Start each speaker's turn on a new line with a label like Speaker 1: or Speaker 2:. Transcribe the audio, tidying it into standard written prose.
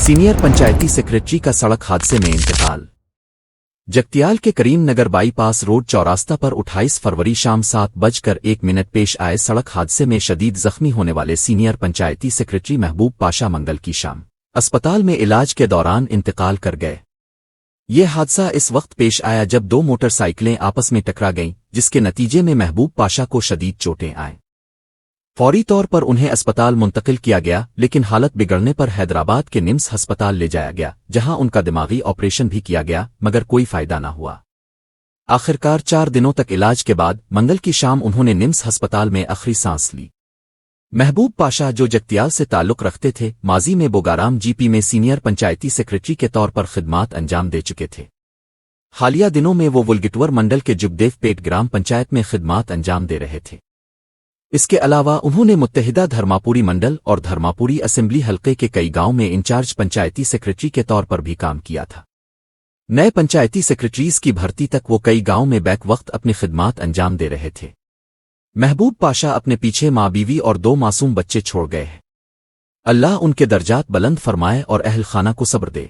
Speaker 1: Senior پنچایتی secretary کا سڑک حادثے میں انتقال۔ جگتیال کے کریم نگر بائی پاس روڈ چوراستہ پر 28 فروری شام 7:01 پیش آئے سڑک حادثے میں شدید زخمی ہونے والے سینئر پنچایتی سیکریٹری محبوب پاشا منگل کی شام اسپتال میں علاج کے دوران انتقال کر گئے۔ یہ حادثہ اس وقت پیش آیا جب دو موٹر سائیکلیں آپس میں ٹکرا گئیں، جس کے نتیجے میں محبوب پاشا کو شدید چوٹیں آئیں۔ فوری طور پر انہیں اسپتال منتقل کیا گیا، لیکن حالت بگڑنے پر حیدرآباد کے نمس ہسپتال لے جایا گیا، جہاں ان کا دماغی آپریشن بھی کیا گیا، مگر کوئی فائدہ نہ ہوا۔ آخرکار 4 دنوں تک علاج کے بعد منگل کی شام انہوں نے نمس ہسپتال میں آخری سانس لی۔ محبوب پاشا، جو جگتیال سے تعلق رکھتے تھے، ماضی میں بوگارام جی پی میں سینئر پنچایتی سیکریٹری کے طور پر خدمات انجام دے چکے تھے۔ حالیہ دنوں میں وہ ولگٹور منڈل کے جگدیو پیٹ گرام پنچایت میں خدمات انجام دے رہے تھے۔ اس کے علاوہ انہوں نے متحدہ دھرماپوری منڈل اور دھرماپوری اسمبلی حلقے کے کئی گاؤں میں انچارج پنچایتی سیکریٹری کے طور پر بھی کام کیا تھا۔ نئے پنچایتی سیکریٹریز کی بھرتی تک وہ کئی گاؤں میں بیک وقت اپنی خدمات انجام دے رہے تھے۔ محبوب پاشا اپنے پیچھے ماں بیوی اور 2 معصوم بچے چھوڑ گئے ہیں۔ اللہ ان کے درجات بلند فرمائے اور اہل خانہ کو صبر دے۔